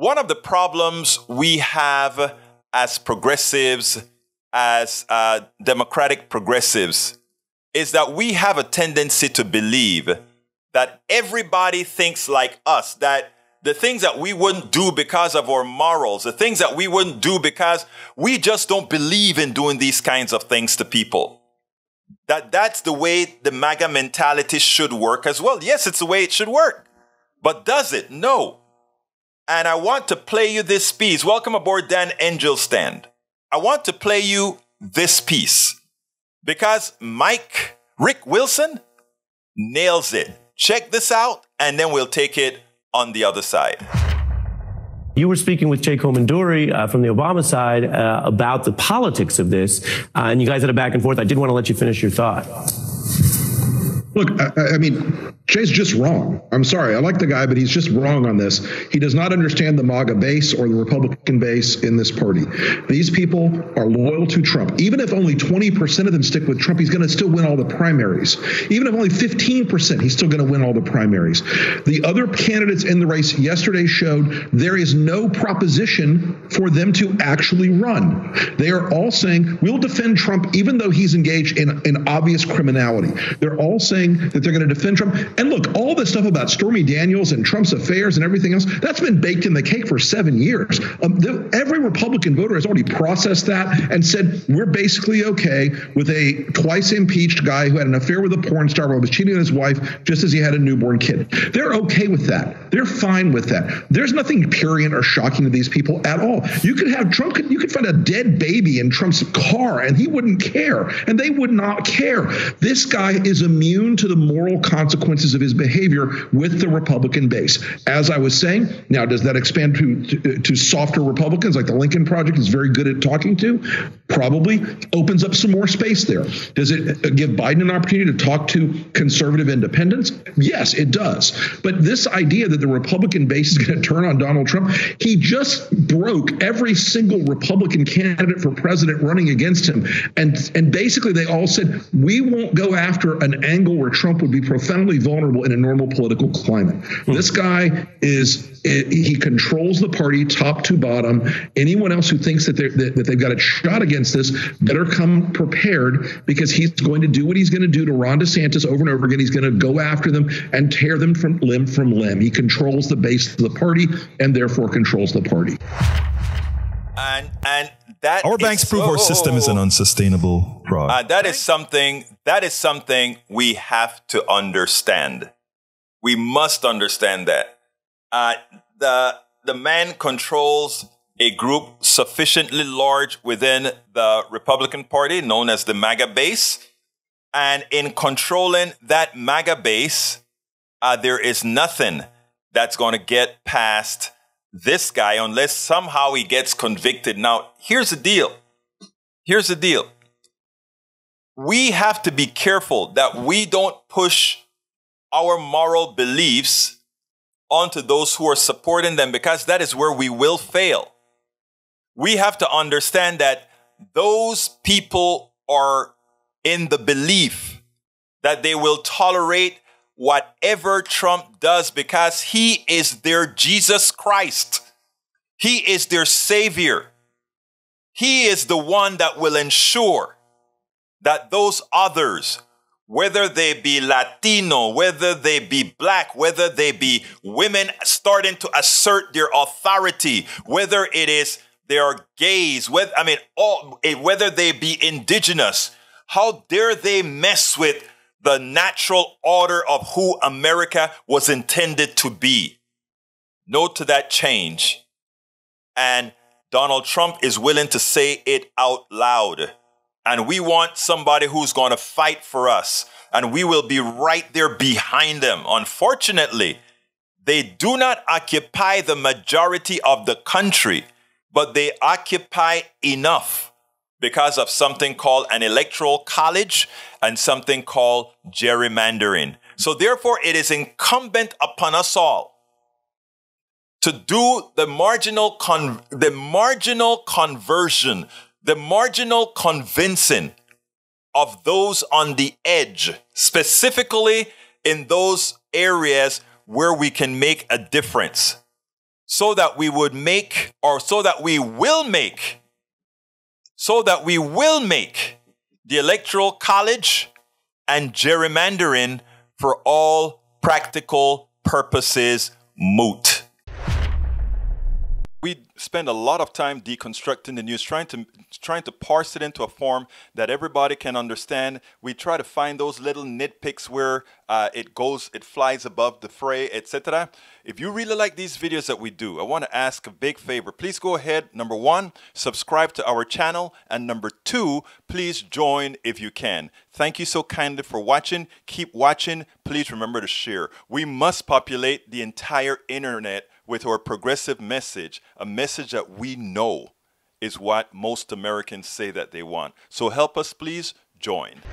one of the problems we have as progressives, as democratic progressives, is that we have a tendency to believe that everybody thinks like us, that the things that we wouldn't do because of our morals, the things that we wouldn't do because we just don't believe in doing these kinds of things to people. That's the way the MAGA mentality should work as well. Yes, it's the way it should work. But does it? No. And I want to play you this piece. Welcome aboard, Dan Engelstand. I want to play you this piece because Rick Wilson nails it. Check this out, and then we'll take it on the other side. You were speaking with Jay Komanduri from the Obama side about the politics of this, and you guys had a back and forth. I did want to let you finish your thought. Look, I mean, Jay's just wrong. I'm sorry. I like the guy, but he's just wrong on this. He does not understand the MAGA base or the Republican base in this party. These people are loyal to Trump. Even if only 20% of them stick with Trump, he's going to still win all the primaries. Even if only 15%, he's still going to win all the primaries. The other candidates in the race yesterday showed there is no proposition for them to actually run. They are all saying, we'll defend Trump even though he's engaged in obvious criminality. They're all saying that they're going to defend Trump. And look, all this stuff about Stormy Daniels and Trump's affairs and everything else, that's been baked in the cake for 7 years. Every Republican voter has already processed that and said, we're basically okay with a twice impeached guy who had an affair with a porn star while he was cheating on his wife just as he had a newborn kid. They're okay with that. They're fine with that. There's nothing prurient or shocking to these people at all. You could have Trump, you could find a dead baby in Trump's car and he wouldn't care, and they would not care. This guy is immune to the moral consequences of his behavior with the Republican base. As I was saying, now, does that expand to softer Republicans like the Lincoln Project is very good at talking to? Probably. Opens up some more space there. Does it give Biden an opportunity to talk to conservative independents? Yes, it does. But this idea that the Republican base is going to turn on Donald Trump, he just broke every single Republican candidate for president running against him. And basically they all said, we won't go after an angle where Trump would be profoundly vulnerable in a normal political climate. This guy he controls the party top to bottom. Anyone else who thinks that they've got a shot against this better come prepared, because he's going to do what he's going to do to Ron DeSantis over and over again. He's going to go after them and tear them from limb. He controls the base of the party and therefore controls the party. And that our banks prove our system is an unsustainable product. That is something we have to understand. We must understand that. The man controls a group sufficiently large within the Republican Party, known as the MAGA base. And in controlling that MAGA base, there is nothing that's going to get past this guy unless somehow he gets convicted. Now, here's the deal. We have to be careful that we don't push our moral beliefs onto those who are supporting them, because that is where we will fail. We have to understand that those people are in the belief that they will tolerate whatever Trump does because he is their Jesus Christ. He is their savior. He is the one that will ensure that those others, whether they be Latino, whether they be black, whether they be women starting to assert their authority, whether it is they are gays, whether they be indigenous, how dare they mess with the natural order of who America was intended to be? No to that change. And Donald Trump is willing to say it out loud. And we want somebody who's going to fight for us. And we will be right there behind them. Unfortunately, they do not occupy the majority of the country, but they occupy enough because of something called an electoral college and something called gerrymandering. So therefore, it is incumbent upon us all to do the marginal conversion, the marginal convincing of those on the edge, specifically in those areas where we can make a difference. so that we would make, or so that we will make the Electoral College and gerrymandering for all practical purposes moot. We spend a lot of time deconstructing the news, trying to parse it into a form that everybody can understand. We try to find those little nitpicks where it flies above the fray, etc. If you really like these videos that we do, I want to ask a big favor. Please go ahead, number one, subscribe to our channel, and number two, please join if you can. Thank you so kindly for watching. Keep watching. Please remember to share. We must populate the entire internet with our progressive message, a message that we know is what most Americans say that they want. So help us, please join.